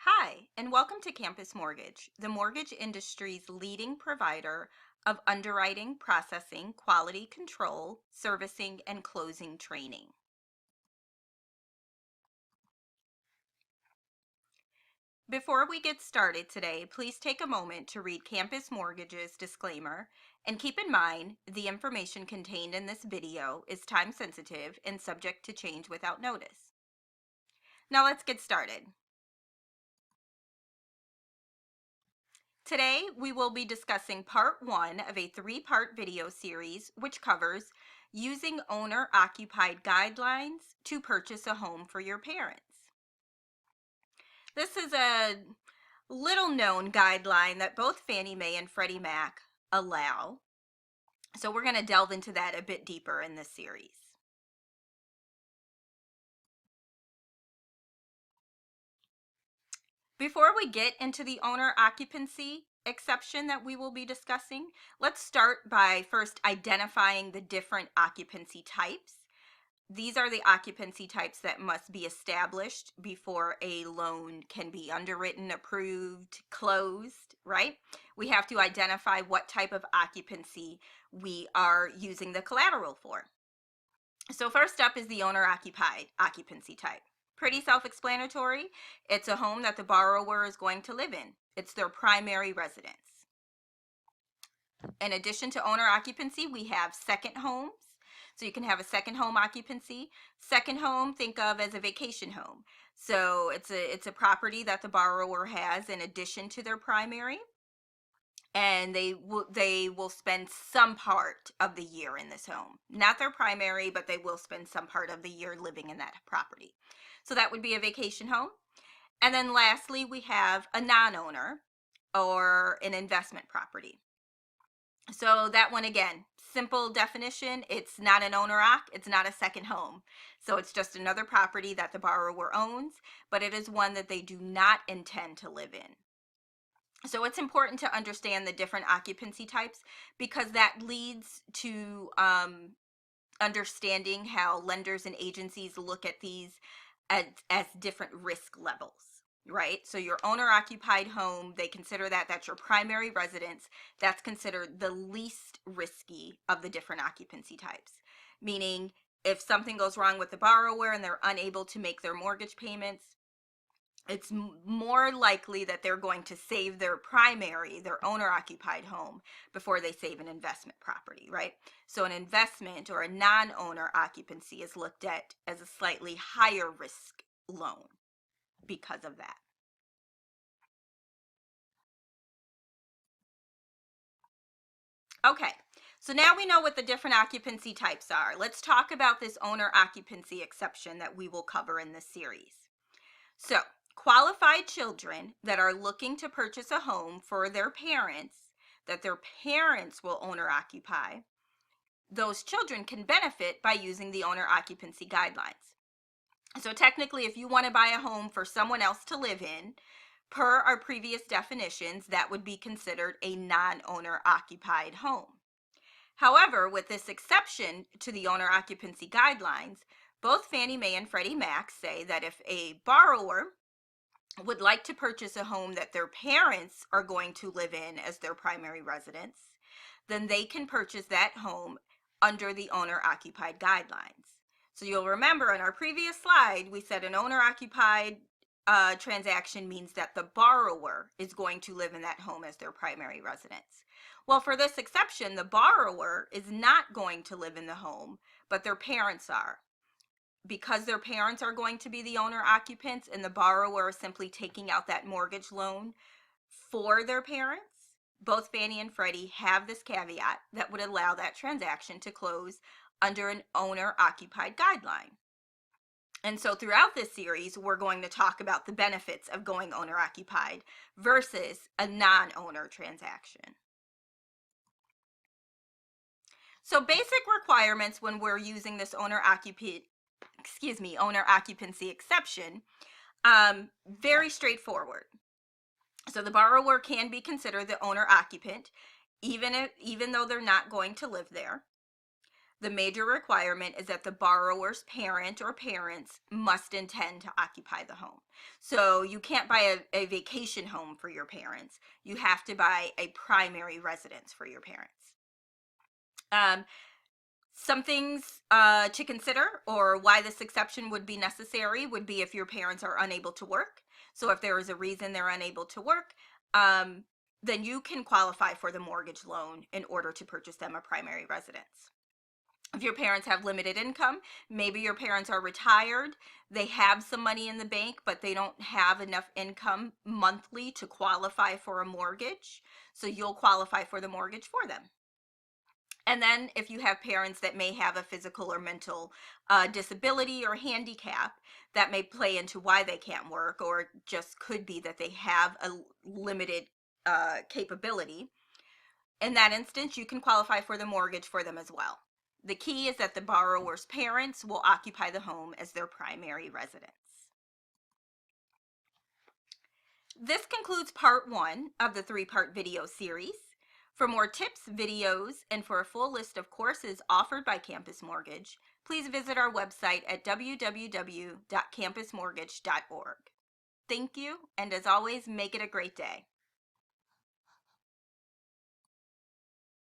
Hi, and welcome to Campus Mortgage, the mortgage industry's leading provider of underwriting, processing, quality control, servicing, and closing training. Before we get started today, please take a moment to read Campus Mortgage's disclaimer and keep in mind the information contained in this video is time sensitive and subject to change without notice. Now let's get started. Today, we will be discussing part one of a three-part video series, which covers using owner-occupied guidelines to purchase a home for your parents. This is a little-known guideline that both Fannie Mae and Freddie Mac allow. So we're going to delve into that a bit deeper in this series. Before we get into the owner occupancy exception that we will be discussing, let's start by first identifying the different occupancy types. These are the occupancy types that must be established before a loan can be underwritten, approved, closed, right? We have to identify what type of occupancy we are using the collateral for. So first up is the owner-occupied occupancy type. Pretty self-explanatory. It's a home that the borrower is going to live in. It's their primary residence. In addition to owner occupancy, we have second homes. So you can have a second home occupancy. Second home, think of as a vacation home. So it's a property that the borrower has in addition to their primary, and they will spend some part of the year in this home. Not their primary, but they will spend some part of the year living in that property. So that would be a vacation home. And then lastly, we have a non-owner or an investment property. So that one, again, simple definition, it's not an owner-occ, it's not a second home. So it's just another property that the borrower owns, but it is one that they do not intend to live in. So it's important to understand the different occupancy types because that leads to understanding how lenders and agencies look at these as different risk levels, right? So your owner-occupied home, they consider that that's your primary residence. That's considered the least risky of the different occupancy types, meaning if something goes wrong with the borrower and they're unable to make their mortgage payments, it's more likely that they're going to save their primary, their owner-occupied home, before they save an investment property, right? So an investment or a non-owner occupancy is looked at as a slightly higher risk loan because of that. Okay, so now we know what the different occupancy types are. Let's talk about this owner occupancy exception that we will cover in this series. So, qualified children that are looking to purchase a home for their parents, that their parents will owner occupy, those children can benefit by using the owner occupancy guidelines. So technically, if you want to buy a home for someone else to live in, per our previous definitions, that would be considered a non-owner occupied home. However, with this exception to the owner occupancy guidelines, both Fannie Mae and Freddie Mac say that if a borrower would like to purchase a home that their parents are going to live in as their primary residence, then they can purchase that home under the owner-occupied guidelines. So you'll remember in our previous slide, we said an owner-occupied transaction means that the borrower is going to live in that home as their primary residence. Well, for this exception, the borrower is not going to live in the home, but their parents are. Because their parents are going to be the owner occupants and the borrower is simply taking out that mortgage loan for their parents, both Fannie and Freddie have this caveat that would allow that transaction to close under an owner occupied guideline. And so throughout this series, we're going to talk about the benefits of going owner occupied versus a non-owner transaction. So basic requirements when we're using this owner occupancy exception, very straightforward. So the borrower can be considered the owner occupant even though they're not going to live there. The major requirement is that the borrower's parent or parents must intend to occupy the home. So you can't buy a vacation home for your parents. You have to buy a primary residence for your parents. Some things to consider, or why this exception would be necessary, would be if your parents are unable to work. So if there is a reason they're unable to work, then you can qualify for the mortgage loan in order to purchase them a primary residence. If your parents have limited income, maybe your parents are retired, they have some money in the bank, but they don't have enough income monthly to qualify for a mortgage. So you'll qualify for the mortgage for them. And then if you have parents that may have a physical or mental disability or handicap, that may play into why they can't work, or just could be that they have a limited capability. In that instance, you can qualify for the mortgage for them as well. The key is that the borrower's parents will occupy the home as their primary residence. This concludes part 1 of the 3-part video series. For more tips, videos, and for a full list of courses offered by Campus Mortgage, please visit our website at www.campusmortgage.org. Thank you, and as always, make it a great day.